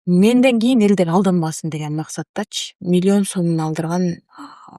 Менден кийин элдер алданбасын деген максаттачы миллион сомун алдырган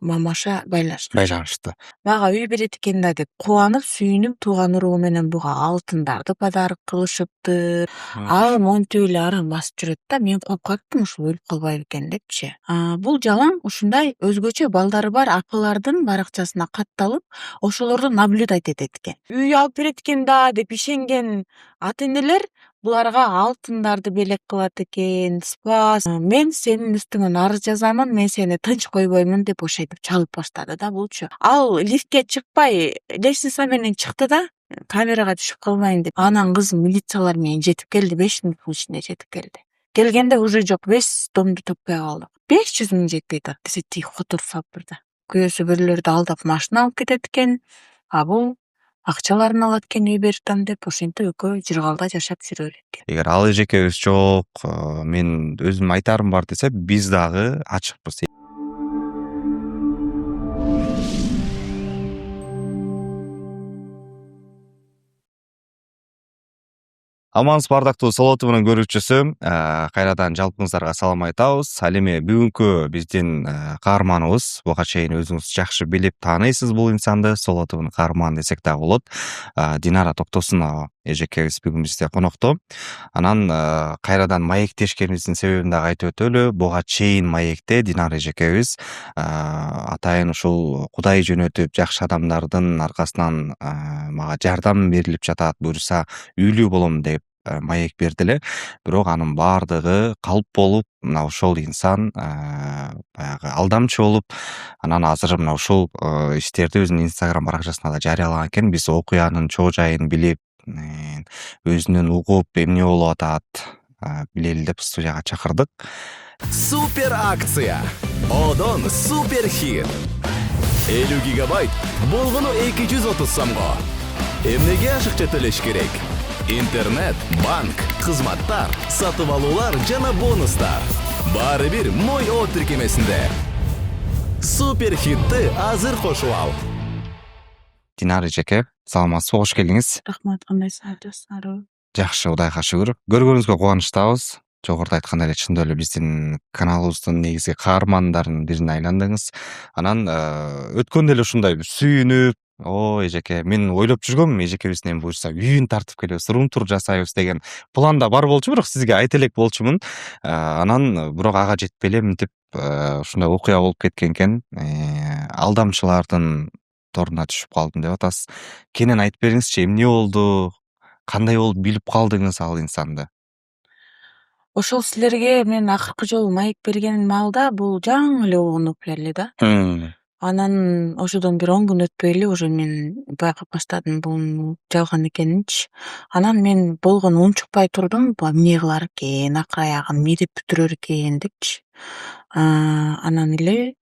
мамаша байланышты. Мага үй берет экен да деп кубанып, сүйүнүп, тууган уруу менен буга алтындарды подарок кылышыптыр. Ал монтип эле араң басып жүрөт да. Мен коюп калыптым ушул өлүп калбайбы экен депчи. Бул жалаң ушундай өзгөчө балдары бар апалардын баракчасына катталып, ошолорду наблюдать этет экен. Үй алып берет экен да деп ишенген ата-энелер буларга алтындарды белек кылат экен. Спас, мен сенин үстүңөн арыз жазамын, мен сени тынч койбоймун деп ошентип чалып баштады да булчу. Ал лифтке чыкпай, лестница менен чыкты да, камерага түшүп калбайын деп. Анан кыз милициялар менен жетип келди, 5 мүнөттүн ичинде жетип келди. Келгенде уже жок, 5 домду таппай калдык. 500 миң жетпей атат десе, тиги которуп салып берди. Күйөөсү бирлерди алдап машина алып кетет экен, бул акчаларын алат экен үй беритам деп, ошентип экөө жыргалда жашап жүрө берет. Эгер ал эжекебиз жок, мен өзүм айтарым бар десе, биз дагы ачыкпыз. Амансыз бардактуу Солоту менен көрүүчүсү, кайрадан жалпыңыздарга салам айтабыз. Ал эми бүгүнкү биздин каарманыбыз, буга чейин өзүңүз жакшы билип тааныйсыз бул инсанды, Солотунун каарманы десек дагы болот. Динара Токтосунова эжекебиз бүгүн бизде конокто. Анан кайрадан маектешкенибиздин себебин дагы айтып өтөлү. Буга чейин маекте Динара эжекебиз атайын ушул Кудай жөнөтүп жакшы адамдардын аркасынан мага жардам берилип жатат, буюрса үйлүү болом деп маек берди эле. Бирок анын баардыгы калп болуп, мына ошол инсан баягы алдамчы болуп, анан азыр мына ушул иштерди өзүнүн Instagram баракчасына да жарыялаган экен. Биз окуянын чоо жайын билип, өзүнөн угуп, эмне болуп атат билели деп студияга чакырдык. Супер акция. Одон супер хит. 50 гигабайт болгону 230 сомго. Эмнеге ашыкча төлөш керек? Интернет, банк, кызматтар, сатып алуулар жана бонустар. Баары бир Мой О тиркемесинде. Супер хитти азыр кошуп ал. Динара эжеке, саламатсызбы, кош келдиңиз. Рахмат, кандайсыңар? Жакшы, Кудайга шүгүр. Көргөнүзгө кубанычтабыз. Жогоруда айткандай эле чындап эле биздин каналыбыздын негизги каармандарынын бирине айландыңыз. Анан өткөндө эле ушундай сүйүнүп, эжеке, мен ойлоп жүргөм, эжекебизден буюрса үйүн тартып келебиз, рум-тур жасайбыз деген планда бар болчу, бирок сизге айта элек болчумун. Анан бирок ага жетпей эле мынтип ушундай окуя болуп кеткен экен. Алдамчылардын торуна түшүп калдым деп атасыз. Кенен айтып бериңизчи, эмне болду? Кандай болуп билип калдыңыз ал инсанды? Ошол силерге мен акыркы жолу маек берген маалда бул жаңы эле угунуп эле да. Анан ошодон бир 10 күн өтпөй эле уже мен байкап баштадым бунун жалган экенинчи. Анан мен болгону унчукпай турдум, эмне кылар экен, акыр аягын мирип бүтүрөр экен депчи. Анан эле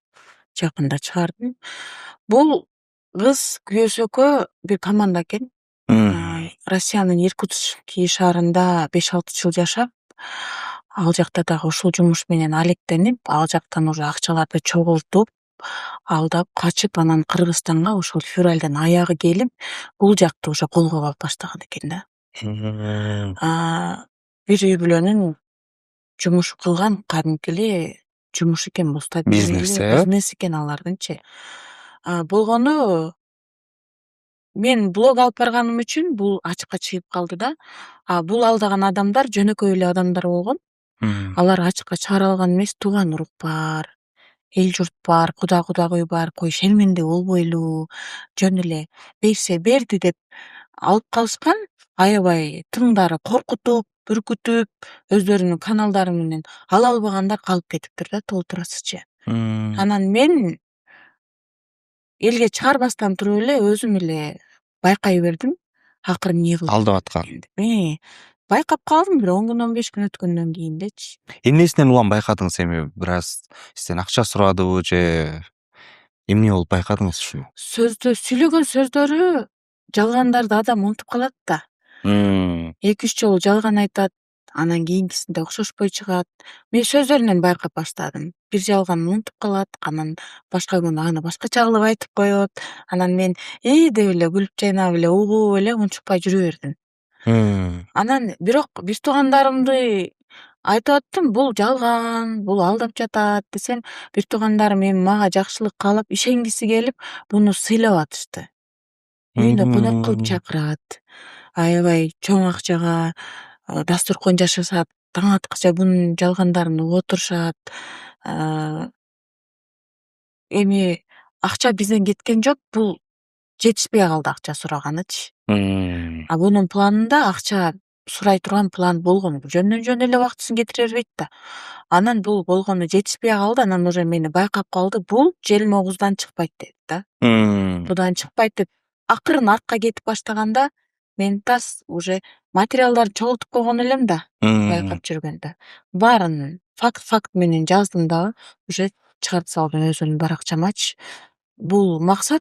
жакында чыгардым. Бул кыз күйөөсү экөө бир команда экен. Россиянын Иркутский шаарында 5-6 жыл жашап, ал жакта дагы ушул жумуш менен алектенип, ал жактан уже акчаларды чогултуп, алдап качып, анан Кыргызстанга ошол февралдан аягы келип, бул жакты уже колго алып баштаган экен да. Бир үй бүлөнүн жумуш кылган кадимки эле жумуш экен, бул бизнес экен алардынчы. Болгону мен блог алып барганым үчүн бул ачыкка чыгып калды да. Бул алдаган адамдар жөнөкөй эле адамдар болгон. Алар ачыкка чыгара алган эмес, тууган урук бар, эл журт бар, кудагуй бар, кой шерменде болбойлу, жөн эле берсе берди деп алып калышкан. Аябай тыңдары коркутуп, үркүтүп, өздөрүнүн каналдары менен ала албагандар калып кетиптир да, толтурасызчы. Анан мен элге чыгарбастан туруп эле өзүм эле байкай бердим. Акыры эмне кылып алдап аткан. Байкап калдым бир 10 күн, 15 күн өткөндөн кийиндечи. Эмнесинен улам байкадыңыз? Эми бир аз сизден акча сурадыбы же эмне болуп байкадыңыз ушуну? Сүйлөгөн сөздөрү жалгандарды адам унутуп калат да. 2-3 жолу жалган айтат, анан кийинкисинде окшошпой чыгат. Мен сөздөрүнөн байкап баштадым. Бир жалганын унутуп калат, анан башка күнү аны башкача кылып айтып коет. Анан мен деп эле күлүп жайнап эле угуп эле унчукпай жүрө бердим. Анан бирок биз туугандарымды айтып аттым, бул жалган, бул алдап жатат десем, бир туугандарым эми мага жакшылык каалап, ишенгиси келип, буну сыйлап атышты. Үйүнө конок кылып чакырат. Аябай чоң акчага дасторкон жашасат. Таң аткыча бунун жалгандарын угуп отурушат. Эми акча бизден кеткен жок, бул жетишпей калды акча сураганычы. А бунун планында акча сурай турган план болгон. Жөндөн жөн эле убактысын кетире бербейт да. Анан бул болгону жетишпей калды. Анан уже мени байкап калды. Бул желмогуздан чыкпайт деди да. Будан чыкпайт деп акырын артка кетип баштаганда мен тас уже материалдарды чогултуп койгон элем да, байкап жүргөндө. Баарын факт менен жаздым дагы, уже чыгарып салдым өзүмдүн баракчамачы. Бул максат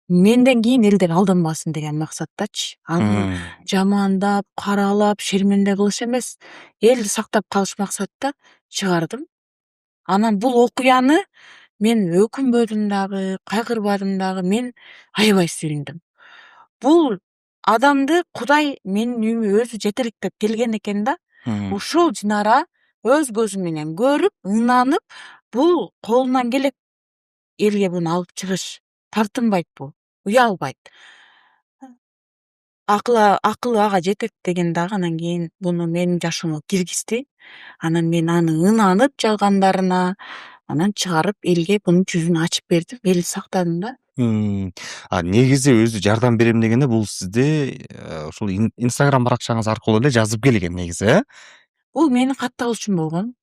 менден кийин элдер алданбасын деген максаттачы. Аны жамандап, каралап, шерменде кылыш эмес, элди сактап калыш максатта чыгардым. Анан бул окуяны мен өкүнбөдүм дагы, кайгырбадым дагы, мен аябай сүйүндүм. Бул адамды Кудай менин үйүмө өзү жетелектеп келген экен да. Ушул Динара өз көзү менен көрүп, ынанып, бул колунан келет элге буну алып чыгыш. Тартынбайт бул, уялбайт. Акылы ага жетет деген дагы анан кийин буну менин жашоомо киргизди. Анан мен аны ынанып жалгандарына анан чыгарып элге бунун жүзүн ачып бердим, элди сактадым да. Негизи өзү жардам берем дегенде бул сизде ушул Instagram баракчаңыз аркылуу эле жазып келген негизи, э? Бул менин катталышым болгон.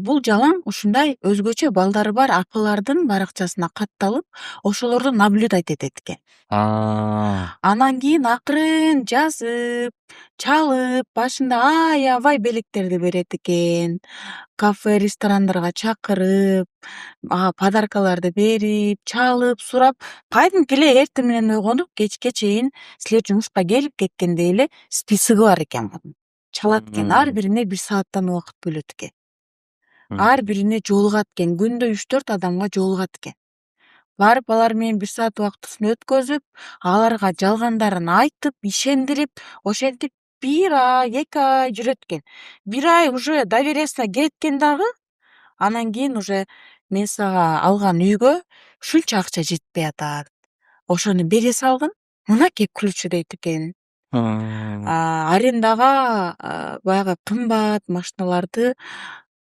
Бул жалаң ушундай өзгөчө балдары бар апалардын баракчасына катталып, ошолорду наблюдать этет экен. Анан кийин акырын жазып, чалып, башында аябай белектерди берет экен. Кафе, ресторандарга чакырып, подаркаларды берип, чалып, сурап, кайдымки эле эртең менен ойгонуп, кечке чейин силер жумушка келип кеткенде эле списоги бар экен мунун. Чалат экен, ар бирине 1 сааттан убакыт бөлөт экен. Ар бирине жолугат экен, күндө 3-4 адамга жолугат экен. Барып алар менен 1 саат убактысын өткөзүп, аларга жалгандарын айтып, ишендирип, ошентип 1 ай, 2 ай жүрөт экен. 1 ай уже довериясына кеткен дагы, анан кийин уже мен сага алган үйгө ушунча акча жетпей атат. Ошону бере салгын, мынакей ключу дейт экен. Арендага баягы кымбат машиналарды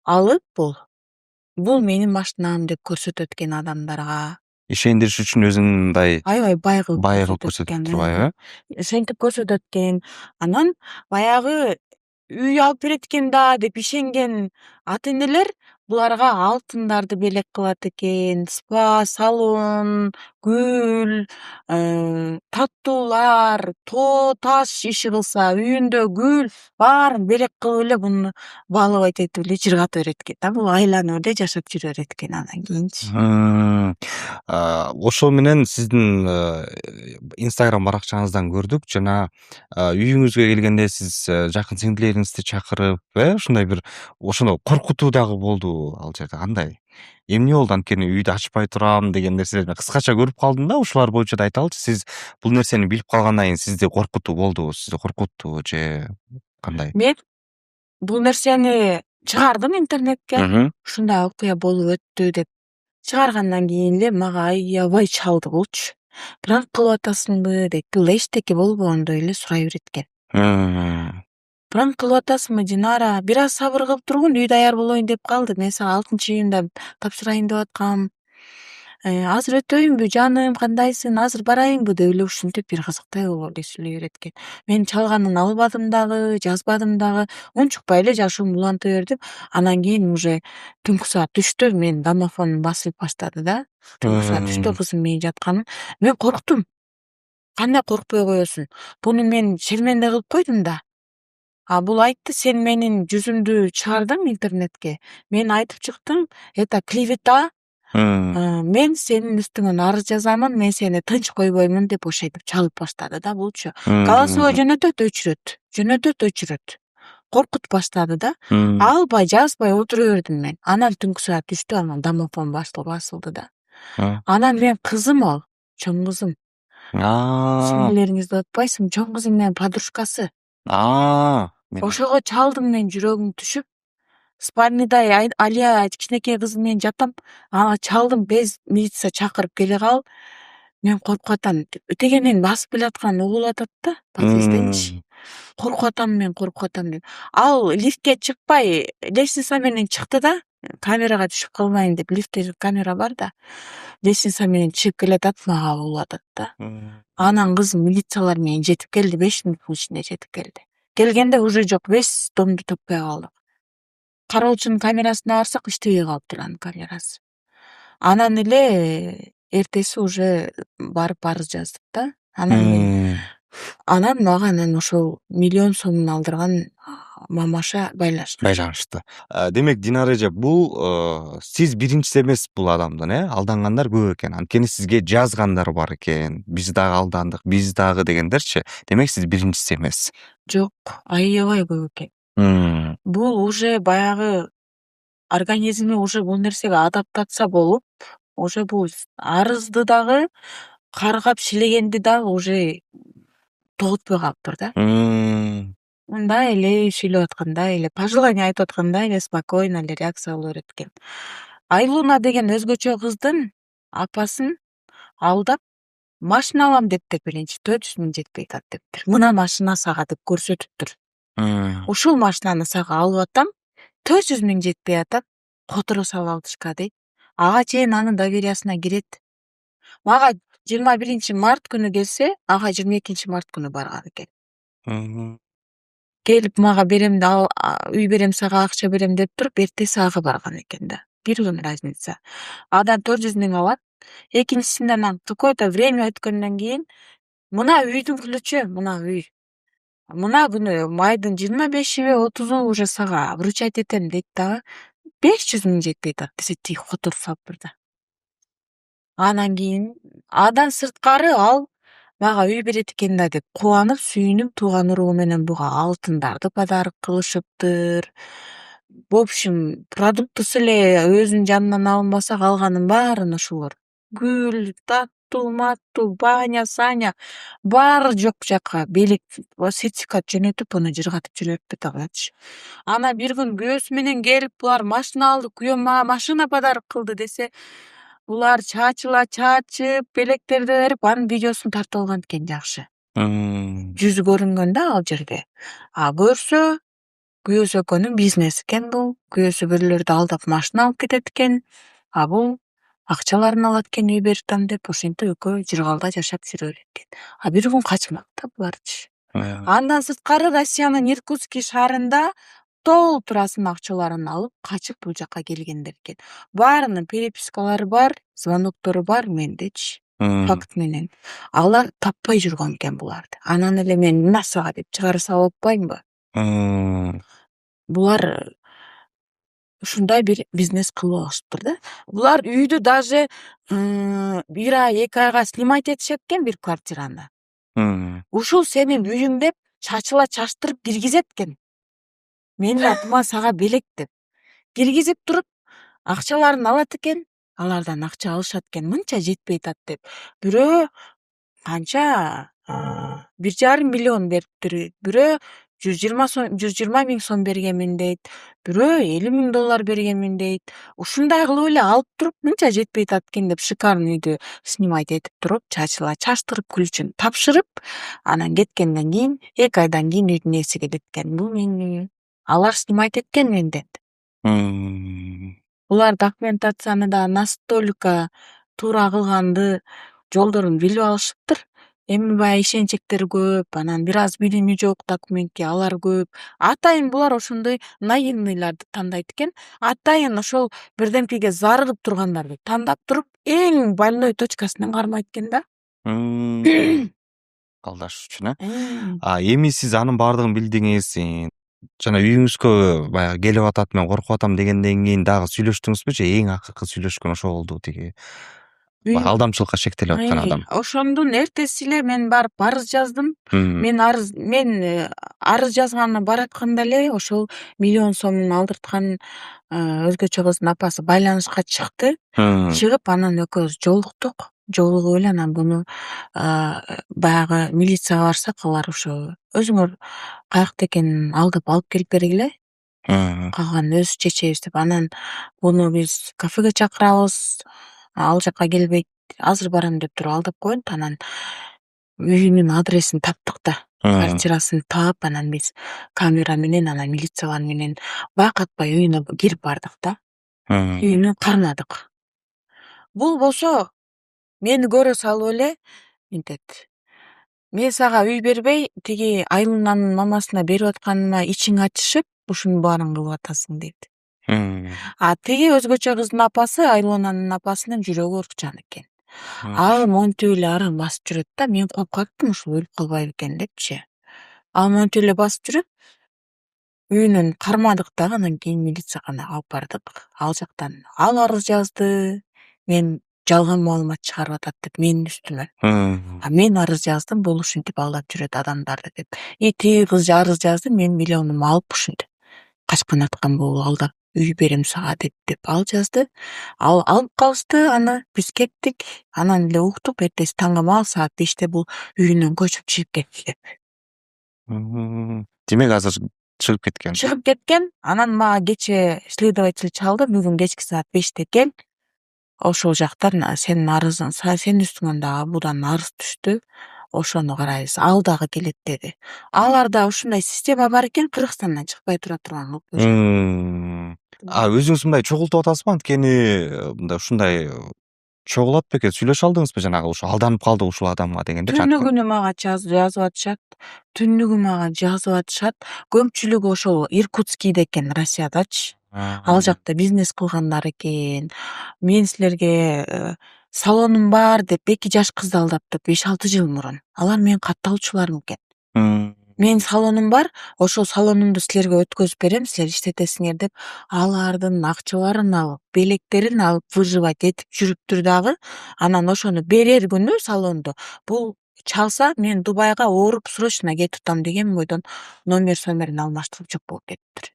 алып бул менин машинам деп көрсөтөт экен адамдарга. Ишендириш үчүн өзүнүн мындай Аябай бай кылып көрсөтүп турбайбы, э? Ошентип көрсөтөт экен. Анан баягы үй алып берет экен да деп ишенген ата-энелер буларга алтындарды белек кылат экен, спа, салон, гүл, таттуулар, тоо таш иши кылса, үйүндө гүл баарын белек кылып эле буну балыбайт этип эле жыргата берет экен да. Бул айланып эле жашап жүрө берет экен анан кийинчи. Ошол менен сиздин Instagram баракчаңыздан көрдүк, жана үйүңүзгө келгенде сиз жакын сиңдилериңизди чакырып, ушундай бир ошону коркутуу дагы болду ал жерде. Кандай? Эмне болду? Анткени үйдү ачпай турам деген нерселерди кыскача көрүп калдым да, ушулар боюнча да айталычы. Сиз бул нерсени билип калгандан кийин сизди коркутуу болдубу? Сизди коркутту же кандай? Мен бул нерсени чыгардым интернетке. Ушундай окуя болуп өттү деп чыгаргандан кийин эле мага аябай чалды булчу. Пранк кылып атасыңбы дейт. Бул эчтеке болбогондой эле сурай берет экен. Пранк кылып атасыңбы, Динара? Бир аз сабыр кылып тургун, үй даяр болоюн деп калды. Мен сага 6-июнда тапшырайын деп аткам. Азыр өтөйүнбү, жаным, кандайсың? Азыр барайынбы деп эле ушинтип бир кызыктай болуп эле сүйлөй берет экен. Мен чалганын албадым дагы, жазбадым дагы. Унчукпай эле жашоомду уланта бердим. Анан кийин уже түнкү саат 3-тө менин домофонум басылып баштады да. Түнкү саат 3-тө кызым менин жатканын. Мен корктум. Кандай коркпой коесуң? Буну мен шерменде кылып койдум да. Бул айтты, сен менин жүзүмдү чыгардың интернетке. Мен айтып чыктым, это клевета. Мен сенин үстүңөн арыз жазамын, мен сени тынч койбоймун деп ошентип чалып баштады да булчу. Голосовой жөнөтөт, өчүрөт. Коркутуп баштады да. Албай, жазбай отура бердим мен. Анан түнкү саат 3-тө анан домофон басылды да. Анан мен кызым ол, чоң кызым. Сиңдилериңизди отпайсың, чоң кызым менен подружкасы. Ошого чалдым мен жүрөгүм түшүп, спальныйда Алия кичинекей кызы менен жатам. Ага чалдым, без милиция чакырып келе кал. Мен коркуп атам. Теге мен басып келаткан угулуп атат да, подъездденчи. Коркуп атам деп. Ал лифтке чыкпай, лестница менен чыкты да. Камерага түшүп калбайын деп, лифтте камера бар да. Лестница менен чыгып келатат, мага угулуп атат да. Анан кыз милициялар менен жетип келди, 5 мүнөттүн ичинде жетип келди. Келгенде уже жок, весь домду таппай калдык. Кароочунун камерасына барсак, иштебей калыптыр анын камерасы. Анан эле эртеси уже барып арыз жаздык да. Анан мага ошол миллион сомун алдырган мамаша байланышты. Демек Динара эже, бул сиз биринчиси эмес бул адамдын, алдангандар көп экен. Анткени сизге жазгандар бар экен. Биз дагы алдандык, биз дагы дегендерчи. Демек сиз биринчиси эмес. Жок, аябай көп экен. Бул уже баягы организми уже бул нерсеге адаптация болуп, уже бул арызды дагы, каргап шилегенди дагы уже тогутпой калыптыр да. Мындай эле сүйлөп аткандай эле, пожелание айтып аткандай эле спокойно эле реакция кыла берет экен. Айлуна деген өзгөчө кыздын апасын алдап, машина алам дептир биринчи, 400 миң жетпей атат дептир. Мына машина сага деп көрсөтүптүр. Ушул машинаны сага алып атам, 400 миң жетпей атат, которо салып алдышка дейт. Ага чейин анын довериясына кирет. Мага 21 март күнү келсе, ага 22 март күнү барган экен. Келип мага берем, үй берем, сага акча берем деп туруп, эртеси ага барган экен да. 1 күн разница. Адан 400 миң алат. Экинчисинде анан какое-то время өткөндөн кийин, мына үйдүн ключу, мына үй. Мына күнү майдын 25-иби, 30-у уже сага вручать этем дейт дагы. 500 миң жетпей атат десе, тиги которо салыптыр да. Анан кийин адан сырткары ал мага үй берет экен да деп кубанып, сүйүнүп, тууган уруу менен буга алтындарды подарок кылышыптыр. В общем, продуктысы эле өзүнүн жанынан алынбаса, калганын баарын ошолор. Гүл, таттуу, баня, саня, баары жок жакка белек, сертификат жөнөтүп, аны жыргатып жүрөт алачы. Ана бир күн күйөөсү менен келип, булар машина алды, күйөөм мага машина подарок кылды десе, булар чачып, белектерди берип, анын видеосун тартып алган экен жакшы. Жүзү көрүнгөн да ал жерде. Көрсө, күйөөсү экөөнүн бизнеси экен бул. Күйөөсү бирлерди алдап машина алып кетет экен. Бул акчаларын алат экен, үй беритам деп, ошентип экөө жыргалда жашап жүрө берет экен. Бир күн качмак да буларчы. Андан сырткары Россиянын Иркутский шаарында толтурасын акчаларын алып, качып бул жакка келгендер экен. Баарынын перепискалары бар, звоноктору бар мендечи. Факт менен. Алар таппай жүргөн экен буларды. Анан эле мен мына сага деп чыгарып салып атпаймынбы? Булар ушундай бир бизнес кылып алышыптыр да. Булар үйдү даже 1 ай, 2 айга снимать этишет экен бир квартираны. Ушул сенин үйүң деп чачыла чаштырып киргизет экен. Менин атыма сага белек деп. Киргизип туруп, акчаларын алат экен. Алардан акча алышат экен, мынча жетпей атат деп. Бирөө канча 1,5 миллион бериптир. Бирөө 120 миң сом бергенмин дейт. Бирөө 50 миң доллар бергенмин дейт. Ушундай кылып эле алып туруп, мынча жетпей атат экен деп шикарный үйдү снимать этип туруп, чачыла чаштырып, ключун тапшырып, анан кеткенден кийин 2 айдан кийин үйдүн ээси келет экен. Бул менин үйүм. Алар снимать эткен менден. Булар документацияны да настолько туура кылганды, жолдорун билип алышыптыр. Эми баягы ишенчектер көп, анан бир аз билими жок документке алар көп. Атайын булар ошондой наивныйларды тандайт экен. Атайын ошол бирдемкеге зарыгып тургандарды тандап туруп, эң больной точкасынан кармайт экен да. Алдаш үчүн, эми сиз анын баардыгын билдиңиз, жана үйүңүзгө баягы келип атат, мен коркуп атам дегенден кийин дагы сүйлөштүңүзбү же эң акыркы сүйлөшкөн ошол болду, тиги алдамчылыкка шектелип аткан адам? Ошондун эртеси эле мен барып арыз жаздым. Мен арыз жазганы баратканда эле ошол миллион сомун алдырткан өзгөчө кыздын апасы байланышка чыкты. Чыгып, анан экөөбүз жолуктук. жолугуп эле анан буну баягы милицияга барсак алар ошо өзүңөр каякта экенин алдап алып келип бергиле, калганын өзүбүз чечебиз деп. Анан буну биз кафеге чакырабыз, ал жака келбейт, азыр барам деп туруп алдап коет. Анан үйүнүн адресин таптык да, квартирасын таап, анан биз камера менен анан милициялар менен байкатпай үйүнө кирип бардык да, үйүнү кармадык. Бул болсо мени көрө салып эле мынтет: мен сага үй бербей, тиги Айлунанын мамасына берип атканыма ичиң ачышып, ушунун баарын кылып атасың дейт. Тиги өзгөчө кыздын апасы, Айлунанын апасынын жүрөгү ыркчан экен. Ал монтип эле арың басып жүрөт да, мен коюп калыптым ушул өлүп калбайбы экен депчи. Ал монтип эле басып жүрөт, үйүнөн кармадык дагы. Анан кийин милицияга алып бардык. Ал жактан ал арыз жазды, мен жалган маалымат чыгарып атат деп менин үстүмө. Мен арыз жаздым, бул ушинтип алдап жүрөт адамдарды деп. Тиги кыз арыз жазды, мен миллионумду алып ушинтип качкан аткан бул алдап үй берем сага деп ал жазды. Ал алып калышты аны, биз кеттик. Анан эле уктук, эртеси таңга маал саат 5те бул үйүнөн көчүп чыгып кетти деп. Демек азыр чыгып кеткен. Чыгып кеткен. Анан мага кечээ следователь чалды, бүгүн кечки саат 5те кел. Ошол жактан сенин арызың, сенин үстүңөн дагы абудан арыз түштү. Ошону карайбыз. Ал дагы келет деди. Аларда ушундай система бар экен, Кыргызстандан чыкпай тура турган. Өзүңүз мындай чогултуп атасызбы? Анткени мындай ушундай чогулат бекен, сүйлөшө алдыңызбы жанагы ушу алданып калды ушул адамга дегенде? Түнү күнү мага жазып атышат. Көпчүлүгү ошол Иркутскийде экен, Россиядачы. Ал жакта бизнес кылгандар экен. Мен силерге салонум бар деп 2 жаш кызды алдаптып 5-6 жыл мурун. Алар менин катталуучуларым экен. Менин салонум бар, ошол салонумду силерге өткөзүп берем, силер иштетесиңер деп алардын акчаларын алып, белектерин алып выживать этип жүрүптүр дагы. Анан ошону берер күнү салонду бул чалса, мен Дубайга ооруп срочно кетип атам деген бойдон номерин алмаштырып жок болуп кетиптир.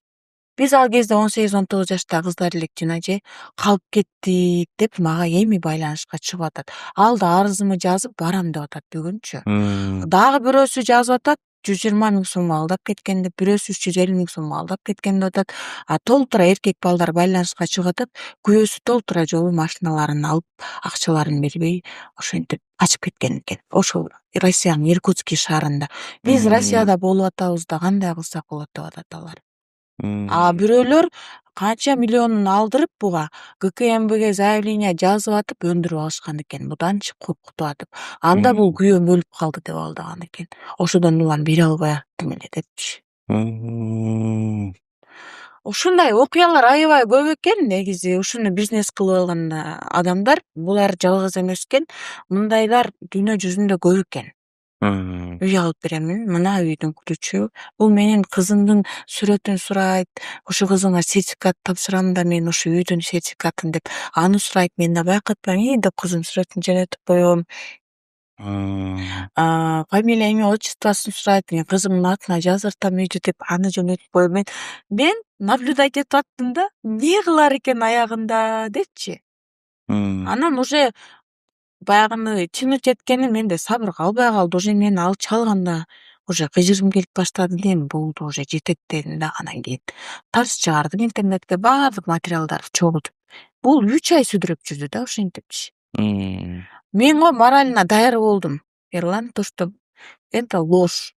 Биз ал кезде 18-19 жаштагы кыздар элек, жана же калып кеттик деп мага эми байланышка чыгып атат. Ал да арызымы жазып барам деп атат бүгүнчү. Дагы бирөөсү жазып атат, 120 000 сом алдап кеткен деп, бирөөсү 350 000 сом алдап кеткен деп атат. Толтура эркек балдар байланышка чыгып атат. Күйөөсү толтура жолу машиналарын алып, акчаларын бербей, ошентип качып кеткен экен. Ошол Россиянын Иркутский шаарында. Биз Россияда болуп атабыз да, кандай кылсак болот деп атат алар. Бирөөлөр канча миллионун алдырып буга ГКМБге заявление жазып атып өндүрүп алышкан экен. Буданчы коркутуп атып. Анда бул күйөөм өлүп калды деп алдаган экен. Ошодон улам бере албай аттым эле депчи. Ушундай окуялар аябай көп экен. Негизи ушуну бизнес кылып алган адамдар, булар жалгыз эмес экен. Мындайлар дүйнө жүзүндө көп экен. Үй алып беремин, мына үйдүн ключу. Бул менин кызымдын сүрөтүн сурайт. Ушу кызыңа сертификат тапшырам да, мен ушу үйдүн сертификатын деп аны сурайт. Мен да байкатпайм деп кызым сүрөтүн жаратып коем. Фамилия, имя, отчествосын сурайт. Мен кызымдын атына жаздыртам үйдү деп аны жөнөтүп коем. Мен наблюдать этип аттым да, эмне кылар экен аягында депчи. Анан уже баягыны чыны четкени менде сабыр калбай калды. Уже мен ал чалганда уже кыжырым келип баштады дейм. Болду, уже жетектедим да. Анан кийин тарс чыгардым интернетке, баардык материалдарды чогултуп. Бул 3 ай сүдүрөп жүрдү да ошентипчи. Мен морально даяр болдум. Эрлан, то что это ложь.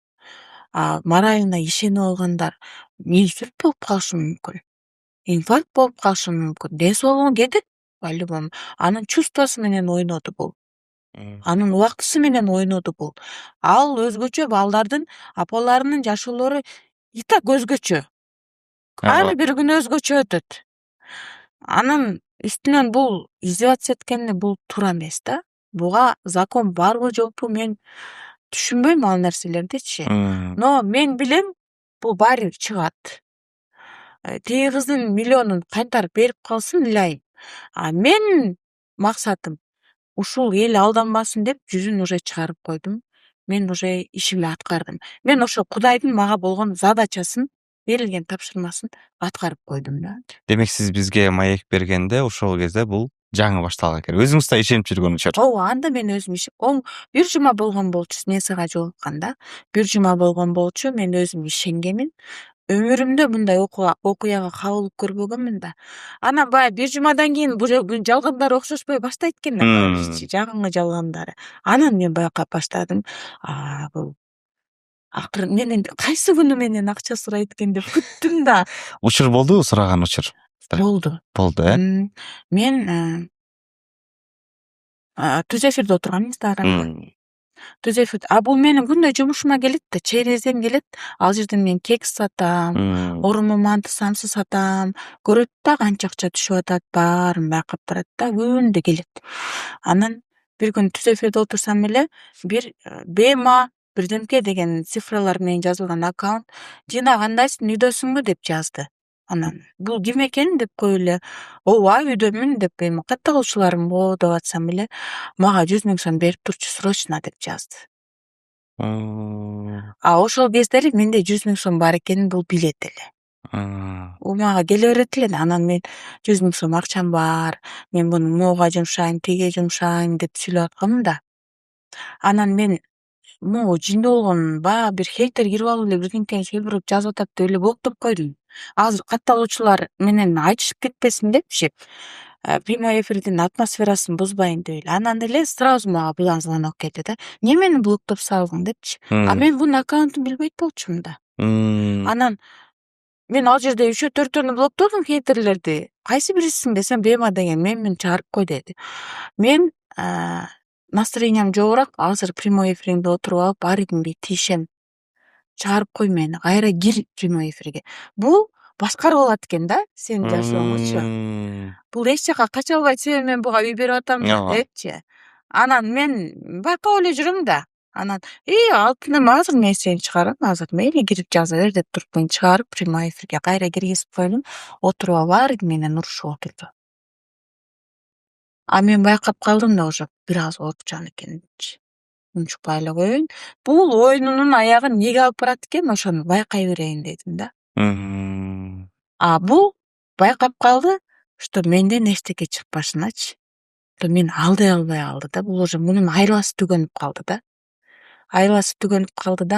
Морально ишенип алгандар инсульт болуп калышы мүмкүн. Инфаркт болуп калышы мүмкүн. Ден соолугу кетет по-любому. Анын чувствосу менен ойноду бул. Анын убактысы менен ойноду бул. Ал өзгөчө балдардын апаларынын жашоолору и так өзгөчө. Ар бир күн өзгөчө өтөт. Анын үстүнөн бул издеваться эткени бул туура эмес да. Буга закон барбы жокпу мен түшүнбөйм ал нерселердичи. Но мен билем, бул баары бир чыгат. Тиги кыздын миллионун кайтарып берип калсын илайым. Мен максатым ушул эл алданбасын деп жүзүн уже чыгарып койдум. Мен уже ишимди аткардым. Мен ошо Кудайдын мага болгон задачасын, берилген тапшырмасын аткарып койдум да. Демек сиз бизге маек бергенде ошол кезде бул жаңы башталган экен. Өзүңүз да ишенип жүргөн учур. Ооба, анда мен өзүм бир жума болгон болчу Несага жолукканда. Бир жума болгон болчу, мен өзүм ишенгемин. Өмүрүмдө мындай окуяга кабылып көрбөгөмүн да. Анан баягы бир жумадан кийин бул жалгандар окшошпой баштайт экен да, бирчи жагыңы жалгандары. Анан мен байкап баштадым. Бул акыры менен кайсы күнү менен акча сурайт экен деп күттүм да. Учур болдубу, сураган учур? Болду. Болду, Мен Түз эфирде отургам Инстаграмда. Түз эфир. Бул менин күндөй жумушума келет да, чейрезем келет. Ал жерде мен кекс сатам, оруму манты самсы сатам. Көрөт да канча акча түшүп атат, баарын байкап турат да, күндө келет. Анан бир күн түз эфирде отурсам эле бир Бема бирдемке деген цифралар менен жазылган аккаунт «Жина кандайсың, үйдөсүңбү?» деп жазды. Анан бул ким экен деп коюп эле «Ооба, үйдөмүн» деп эми катталуучуларымбы деп атсам эле мага 100.000 сом берип турчу срочно деп жазды. Ошол кездери менде 100.000 сом бар экенин бул билет эле. Мага келе берет эле. Анан мен 100.000 сом акчам бар, мен муну моуга жумшайм, тиге жумшайм деп сүйлөп аткам да. Анан мен могу жиндүү болгон баягы бир хейтер кирип алып эле бирдемкени сүйлөп жазып атат деп эле блоктоп койдум. Азыр катталуучулар менен айтышып кетпесин депчи. Прямой эфирдин атмосферасын бузбайын деп эле. Анан эле сразу мага будан звонок келди да. Немени блоктоп салдың депчи. Мен бунун аккаунтун билбейт болчумун да. Анан мен ал жерде 3-4 блоктодум хейтерлерди. Кайсы бирисиң десем Бема деген мени чыгарып кой деди. Мен настроениям жогорак, азыр прямой эфириңде отуруп алып, ар кимге тийишем. Чыгарып кой мени, кайра кир прямой эфирге. Бул башкарып алат экен да, сенин жашооңучу. Бул эч жака кача албайт, себеби мен буга үй берип атам депчи. Анан мен байкап эле жүрөм да. Анан алтыным азыр мен сени чыгарам, азыр мейли кирип жаза бер деп туруп мен чыгарып прямой эфирге кайра киргизип койдум. Отуруп алып ар ким менен урушуп отурду. Мен байкап калдым да, уже бир аз оорукчан экенинчи. Унчукпай эле коеюн. Бул оюнунун аягын эмнеге алып барат экен, ошону байкай берейин дедим да. Бул байкап калды, что менден эчтеке чыкпашыначы. Мен алдай албай калды да. Бул уже мунун айласы түгөнүп калды да.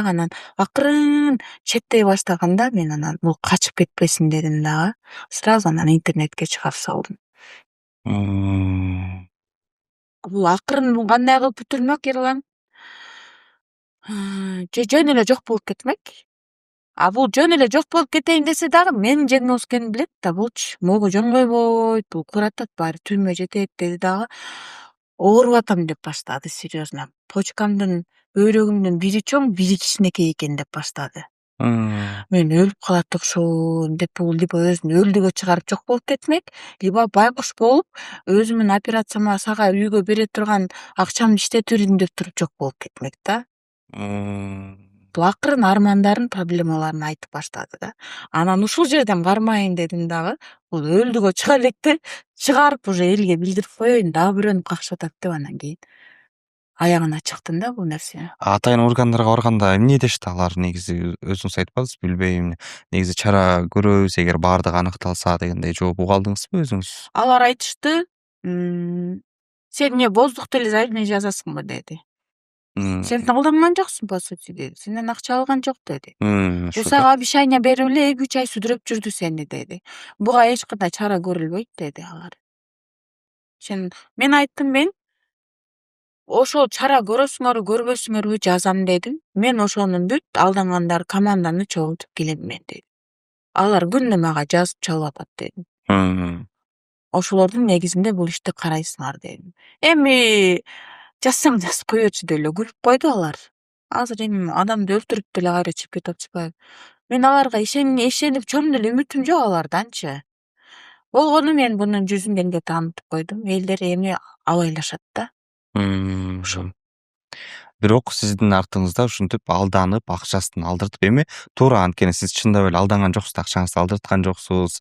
Анан акырын четтей баштаганда мен анан бул качып кетпесин дедим дагы. Сразу анан интернетке чыгарып салдым. Бул акырын кандай кылып бүтүрмөк, Ерлан? Жөн эле жок болуп кетмек. Бул жөн эле жок болуп кетейин десе дагы менин жеңиме экенин билет да булчу. Могу жөн койбойт, бул куратат, баары түбүмө жетет деди дагы. Ооруп атам деп баштады, серьезно. Почкамдын, бөйрөгүмдүн бири чоң, бири кичинекей экен деп баштады. Мен өлүп калат окшойм деп, бул либо өзүн өлдүгө чыгарып жок болуп кетмек, либо байкуш болуп өзүмдүн операцияма сага үйгө бере турган акчамды иштетип бердим деп туруп жок болуп кетмек да. Бул акырын армандарын, проблемаларын айтып баштады да. Анан ушул жерден кармайын дедим дагы. Бул өлдүгө чыга электе, чыгарып уже элге билдирип коеюн, дагы бирөөнү какшып атат деп анан кийин аягына чыктым да бул нерсе. Атайын органдарга барганда эмне дешти алар? Негизи өзүңүз айтпадыңыз, билбейм. Негизи чара көрөбүз эгер баардыгы аныкталса дегендей жооп уга алдыңызбы өзүңүз? Алар айтышты, сен эмне воздухты эле заявление жазасыңбы деди. Сен алданган жоксуң, по сути деди. Сенден акча алган жок деди. Бул сага обещание берип эле 2-3 ай сүдүрөп жүрдү сени деди. Буга эч кандай чара көрүлбөйт деди алар. Мен айттым, мен ошол чара көрөсүңөрбү, көрбөсүңөрбү жазам дедим. Мен ошонун бүт алдангандар команданы чогултуп келем мен дедим. Алар күндө мага жазып чалып атат дедим. Ошолордун негизинде бул ишти карайсыңар дедим. Эми жазсаң жазып коечу деп эле күлүп койду алар. Азыр эми адамды өлтүрүп деле кайра чыгып кетип атышпайбы? Мен аларга ишенип чоң деле үмүтүм жок аларданчы. Болгону мен мунун жүзүн элге таанытып койдум. Элдер эми абайлашат да. Ошол. Бирок сиздин артыңызда ушинтип алданып, акчасын алдыртып, эми туура анткени сиз чындап эле алданган жоксуз, акчаңызды алдырткан жоксуз.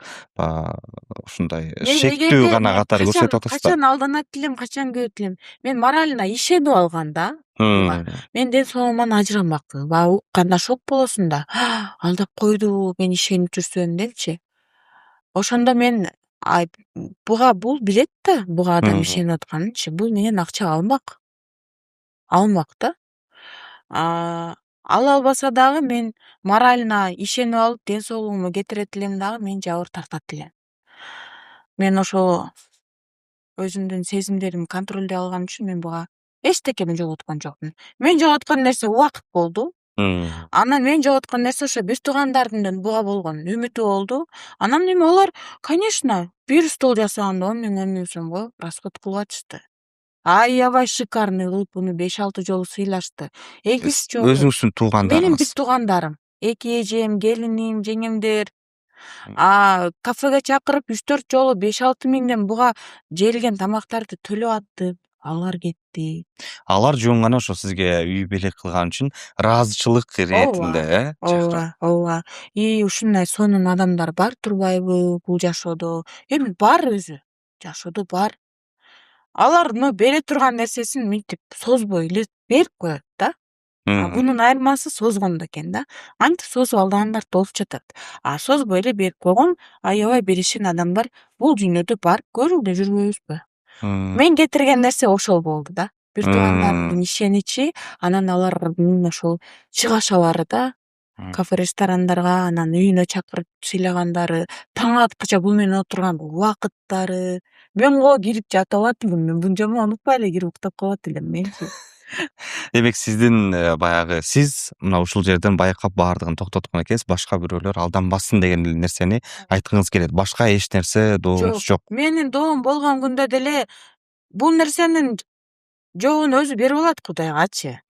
Ушундай шектүү гана катары көрсөтүп атасыз да. Качан алданат элем, качан күйөт элем. Мен морально ишенип алган да. Мен ден соолуман ажырамакмын. Укканда шок болосуң да. Алдап койду, мен ишенип жүрсөм депчи. Ошондо мен буга бул билет да, буга адам ишенип атканынчы. Бул менен акча алмак. Алмак да. Ала албаса дагы мен морально ишенип алып, ден соолугумду кетирет элем дагы мен жабыр тартат элем. Мен ошол өзүмдүн сезимдеримди контролдой алган үчүн мен буга эчтекени жоготкон жокмун. Мен жоготкон нерсе убакыт болду. Анан мен жоготкон нерсе ошо биз туугандардын буга болгон үмүтү болду. Анан эми алар, конечно, бир стол жасаганда 10 миң 10 миң сом коюп расход кылып атышты. Аябай шикарный кылып буну 5-6 жолу сыйлашты. 2-3 жолу. Өзүңүздүн Менин туугандарыңыз. бүт туугандарым, эки эжем, келиним, жеңемдер. Кафеге чакырып 3-4 жолу 5-6 миңден буга желген тамактарды төлөп аттып, алар кетти. Алар жөн гана ошо сизге үй белек кылган үчүн ыраазычылык иретинде, Ооба. Ушундай сонун адамдар бар турбайбы бул жашоодо? Эми бар өзү. Жашоодо бар. Алар бере турган нерсесин мынтип созбой эле берип коет да. Бунун айырмасы созгондо экен да. Антип созуп алгандар болуп жатат. Созбой эле берип койгон аябай беришин адамдар бул дүйнөдө бар. Көрүп эле жүрбөйбүзбү? Мен кетирген нерсе ошол болду да. Бир туугандардын ишеничи, анан алардын ошол чыгашалары да. Кафе ресторандарга, анан үйүнө чакырып сыйлагандары, таң аткыча бул менен отурган убакыттары. Мен кирип жатып алат элем. Мен bunчама унутпай эле кирип уктап калат элем менчи. Демек сиздин баягы сиз мына ушул жерден байкап баардыгын токтоткон экенсиз, башка бирөөлөр алданбасын деген нерсени айткыңыз келет. Башка эч нерсе доогуңуз жок. Менин доом болгон күндө деле бул нерсенин жообун өзү берип алат Кудайгачы.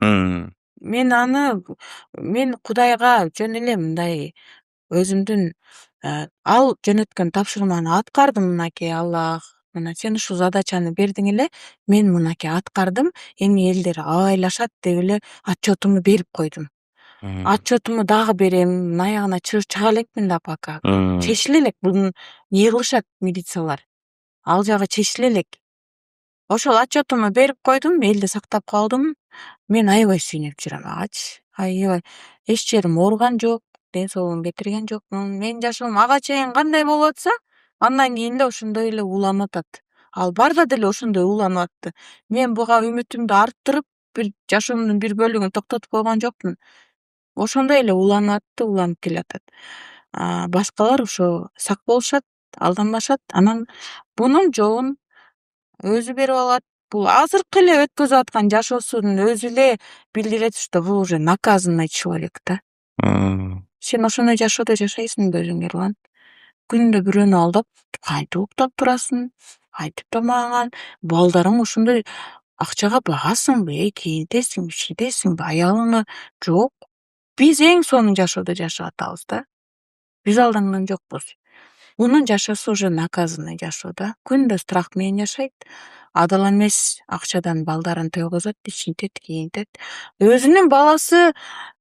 Мен Кудайга жөн эле мындай өзүмдүн ал жөнөткөн тапшырманы аткардым, мынакей Аллах. Мына сен ушул задачаны бердиң эле, мен мынакей аткардым. Эми элдер абайлашат деп эле отчетумду берип койдум. Отчетумду дагы берем, аягына чыга элекмин да пока. Чечиле элек, буну не кылышат милициялар. Ал жагы чечиле элек. Ошол отчетумду берип койдум, элди сактап калдым. Мен аябай сүйүнүп жүрөм агачы. Аябай. Эч жерим ооруган жок, ден соолугумду кетирген жокмун. Менин жашоом ага чейин кандай болуп атса, андан кийин да ошондой эле уланып атат. Ал барда деле ошондой уланып атты. Мен буга үмүтүмдү арттырып, бир жашоомдун бир бөлүгүн токтотуп койгон жокмун. Ошондой эле уланып келатат. Башкалар ошо сак болушат, алданбашат. Анан бунун жообун өзү берип алат. Бул азыркы эле өткөзүп аткан жашоосунун өзү эле билдирет, что бул уже наказанный человек да. Сен ошондой жашоодо жашайсыңбы өзүң, Ерлан? Күнүндө бирөөнү алдап, кантип уктап турасың? Кантип тамагың? Балдарың ошондой акчага багасыңбы? Кийинтесиңби, шидесиңби? Аялыңы жок. Биз эң сонун жашоодо жашап атабыз да. Биз алданган жокпуз. Мунун жашоосу уже наказанный жашоо да. Күндө страх менен жашайт. Адал эмес акчадан балдарын тойгозот, ишинтет, кийинтет. Өзүнүн баласы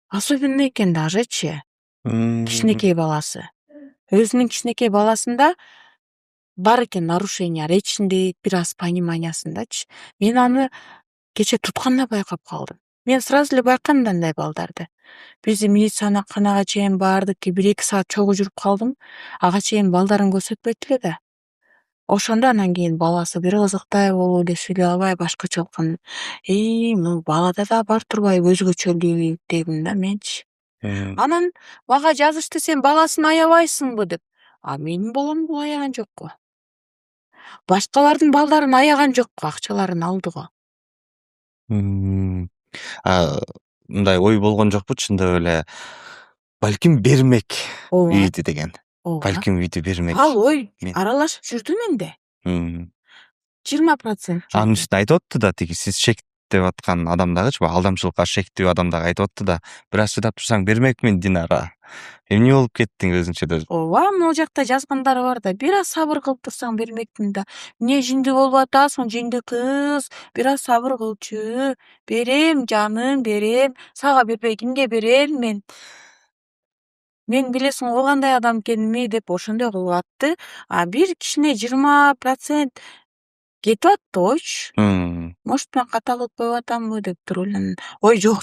особенный экен дажечи. Кичинекей баласы. Өзүнүн кичинекей баласында бар экен нарушение речинде, бир аз пониманиясындачы. Мен аны кече тутканда байкап калдым. Мен сразу эле байкайм мындай балдарды. Бизди милицияныканага чейин бардык, 1-2 саат чогуу жүрүп калдым. Ага чейин балдарын көрсөтпөйт эле да. Ошондо анан кийин баласы бир кызыктай болуп эле сүйлөй албай башкача калган. Мына балада да бар турбайбы өзгөчөлүк дедим да менчи. Анан мага жазышты, сен баласын аябайсыңбы деп. Менин балам бул аяган жокко. Башкалардын балдарын аяган жокко, акчаларын алды го. Мындай ой болгон жокпу чындап эле? Балким бермек үйдү деген. Балким үйдү бермек. Ал ой аралашып жүрдү менде. 20%. Анын үстүнө айтып атты да, тиги сиз шектеп аткан адам дагычы, алдамчылыкка шектүү адам дагы айтып атты да, бир аз чыдап турсаң бермекмин Динара. Эмне болуп кеттиң өзүңчө? Ооба, могу жакта жазгандары бар да, бир аз сабыр кылып турсаң бермекмин да. Эмне жиндүү болуп атасың, жиндүү кыз, бир аз сабыр кылчу. Берем жаным, берем. Сага бербей кимге берем мен? Мен билесиң го кандай адам экенимди деп ошондой кылып атты. Бир кичине 20% кетип атты ойчу. Может, мен ката кылып коюп атамбы деп туруп эле. Ой, жок.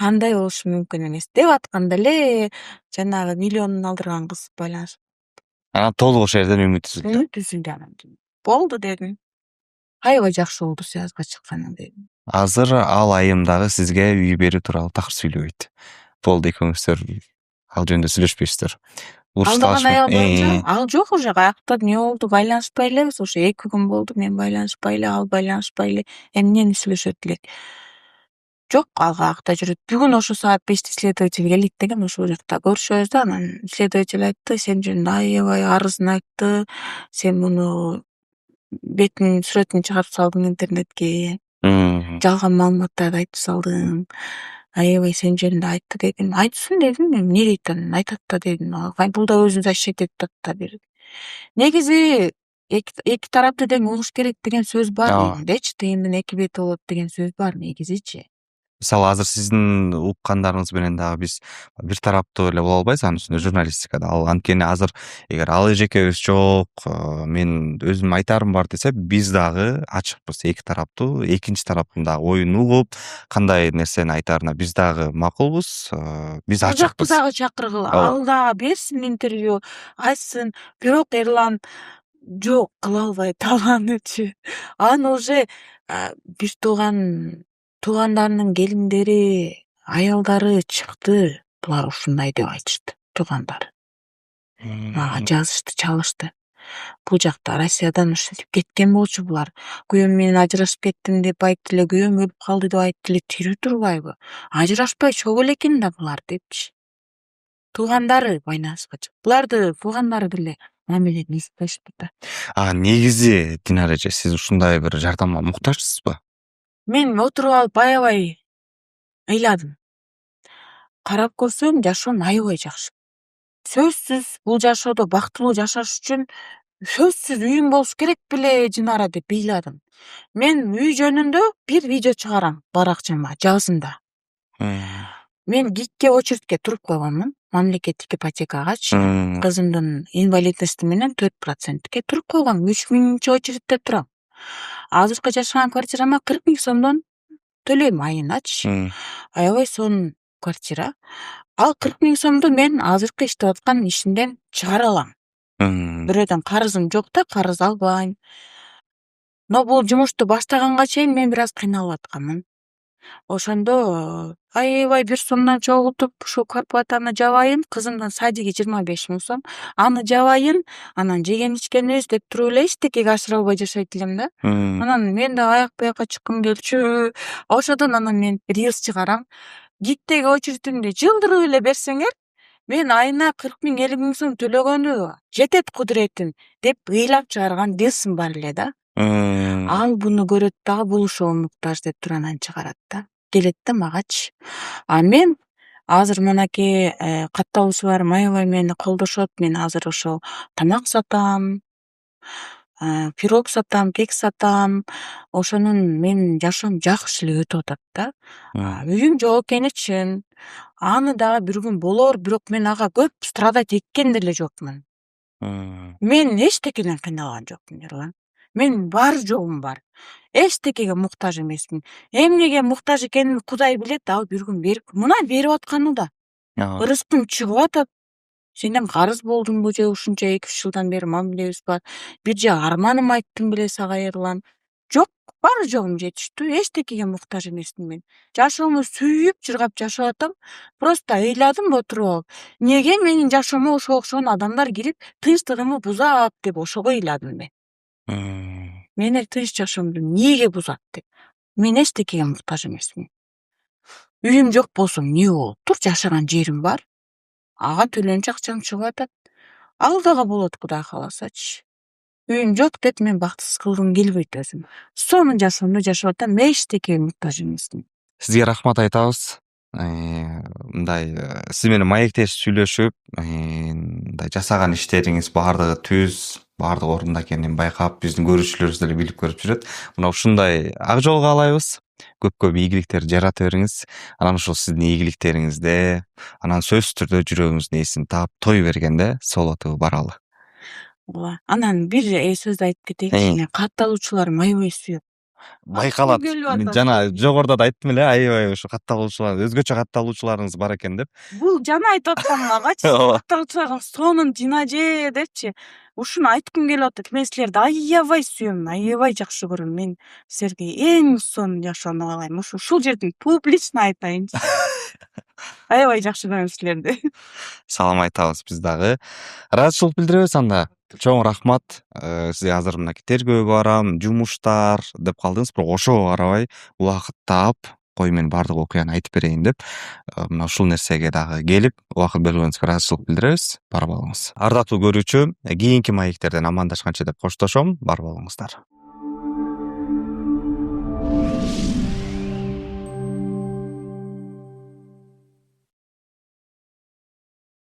Андай болушу мүмкүн эмес деп атканда эле жанагы миллионун алдырган кыз байланышып Анан толугу шерден үмүт үзүлдү. Үмүт үзүлдү анан. Болду дедим. Аябай жакшы болду сыязга чыкканың дедим. Азыр ал айым дагы сизге үй берүү тууралуу такыр сүйлөбөйт. Болду экөөңүздөр ал жөнүндө сүйлөшпөйсүздөр. Алдаган аял боюнча ал жок уже каякта эмне болду байланышпай элебиз уже 2 күн болду мен байланышпай эле ал байланышпай эле эмнени сүйлөшөт элек. Жок ал каякта жүрөт. Бүгүн ошо саат 5-те следователь келет деген ошол жакта көрүшөбүз да анан следователь айтты сен жөнүндө аябай арызын айтты. Сен муну бетинин сүрөтүн чыгарып салдың интернетке. Жалган маалыматтарды айтып салдың. Аябай сен жөнүндө айтты дедим. Айтсын дедим мен. Эмне дейт анан? Айтат да дедим. Бул да өзүн защищать этип атат да. Негизи эки тарапты тең угуш керек деген сөз бар мендечи. Тыйындын 2 бети болот деген сөз бар негизичи. Мисалы азыр сиздин уккандарыңыз менен дагы биз бир тараптуу эле боло албайбыз анын үстүнө журналистикада. Ал анткени азыр эгер ал эжекебиз жок, мен өзүм айтарым бар десе, биз дагы ачыкпыз. 2 тараптуу, экинчи тараптын дагы оюн угуп, кандай нерсени айтаарына биз дагы макулбуз. Биз Ал жакты ачыкпыз. дагы чакыргыла. Ал дагы берсин интервью, айтсын. Бирок Эрлан жок кыла албайт алганычы. Аны уже бир туугандарынын келиндери, аялдары чыкты. Булар ушундай деп айтышты, туугандары. Мага жазышты, чалышты. Бул жакта Россиядан ушинтип кеткен болчу булар. Күйөөм менен ажырашып кеттим деп айтты эле, күйөөм өлүп калды деп айтты эле, тирүү турбайбы? Ажырашпай чогуу экен да булар депчи. Туугандары байланышка чыкты. Буларды туугандары деле мамилени эзиптешти да. Негизи Динара эже, сиз ушундай бир жардамга муктажсызбы? Мен отуруп алып аябай ыйладым. Карап көрсөм жашоом аябай жакшы. Сөзсүз бул жашоодо бактылуу жашаш үчүн сөзсүз үйүм болуш керек беле Динара деп ыйладым. Мен үй жөнүндө бир видео чыгарам баракчама жазында. Мен ГИКке очередке туруп койгонмун. Мамлекеттик ипотекагачы. Кызымдын инвалидности менен 4%ке туруп койгом. 3000-чи очередте турам. Азыркы жашаган квартирама 40 000 сомдон төлөйм айыначы. Аябай сонун квартира. Ал 40 000 сомду мен азыркы иштеп аткан ишимден чыгара алам. Бирөөдөн карызым жок да, карыз албайм. Но бул жумушту баштаганга чейин мен бир аз кыйналып атканмын. Ошондо аябай бир сомдон чогултуп ушу квартплатаны жабайын, кызымдын садиги 25 000 сом, аны жабайын, анан жеген ичкенибиз деп туруп эле эчтекеге ашыра албай жашайт элем да. Анан мен да аяк буякка чыккым келчү. Ошодон анан мен рилс чыгарам. ГИКтеги очередимди жылдырып эле берсеңер, мен айына 40 000, 50 000 сом төлөгөнү жетет кудуретим деп ыйлап чыгарган рилсим бар эле да. Ал буну көрөт дагы бул ошого муктаж деп туруп анан чыгарат да. Келет да магачы. Мен азыр мынакей катталуучуларым аябай мени колдошот. Мен азыр ошо тамак сатам, пирог сатам, кек сатам. Ошонун менин жашоом жакшы эле өтүп атат да. Үйүм жок экени чын. Аны дагы бир күн болор, бирок мен ага көп страдать эткен деле жокмун. Мен эчтекеден кыйналган жокмун, Эрлан. Мен бар жогум бар. Эчтекеге муктаж эмесмин. Эмнеге муктаж экенимди Кудай билет, ал бир күн берип, мына берип атканы да. Рызкым чыгып атат. Сенден карыз болдумбу же ушунча 2-3 жылдан бери мамилебиз бар. Бир же арманым айттым беле сага, Эрлан. Жок, бар жогум жетиштүү. Эчтекеге муктаж эмесмин мен. Жашоомду сүйүп, жыргап жашап атам. Просто ыйладым отуруп алып. Неге менин жашоомо ошо окшогон адамдар кирип, тынчтыгымды бузат деп ошого ыйладым мен. Менин тынч жашоомду эмнеге бузат деп. Мен эчтекеге муктаж эмесмин. Үйүм жок болсо эмне болуптур? Жашаган жерим бар. Ага төлөнчү акчам чыгып атат. Ал дагы болот Кудай кааласачы. Үйүм жок деп мен бактысыз кылгым келбейт өзүм. Сонун жашоомду жашап атам, эчтекеге муктаж эмесмин. Сизге рахмат айтабыз. Мындай сиз менен маектешип сүйлөшүп, мындай жасаган иштериңиз баардыгы түз, баардыгы орунда экенин байкап, биздин көрүүчүлөрүбүз деле билип көрүп жүрөт. Мына ушундай ак жол каалайбыз. Көп ийгиликтер жарата бериңиз. Анан ошол сиздин ийгиликтериңизде, анан сөзсүз түрдө жүрөгүңүздүн эсин таап той бергенде солоту баралы. Анан бир сөз айтып кетейинчи. Катталуучуларым аябай сүйөт. байкалат. келип Мен атат. жана жогоруда да айттым эле, аябай ушу катталуучулар, өзгөчө катталуучуларыңыз бар экен деп. Бул жана айтып атканымагачы Ооба. катталуучуларга сонун жина же депчи. Ушуну айткым келип атат. Мен силерди аябай сүйөм, аябай жакшы көрөм. Мен силерге эң сонун жашоону каалайм. Ушул жерден публично айтайынчы. Аябай жакшы көрөм силерди. Салам айтабыз биз дагы. Ыраазычылык билдиребиз анда. Чоң рахмат. Сизге азыр мынакей тергөөгө барам, жумуштар деп калдыңыз, бирок ошого карабай убакыт таап, кой мен бардык окуяны айтып берейин деп, мына ушул нерсеге дагы келип, убакыт бөлгөнүңүзгө ыраазычылык билдиребиз. Бар болуңуз. Ардактуу көрүүчү, кийинки маектерден амандашканча деп коштошом. Бар болуңуздар.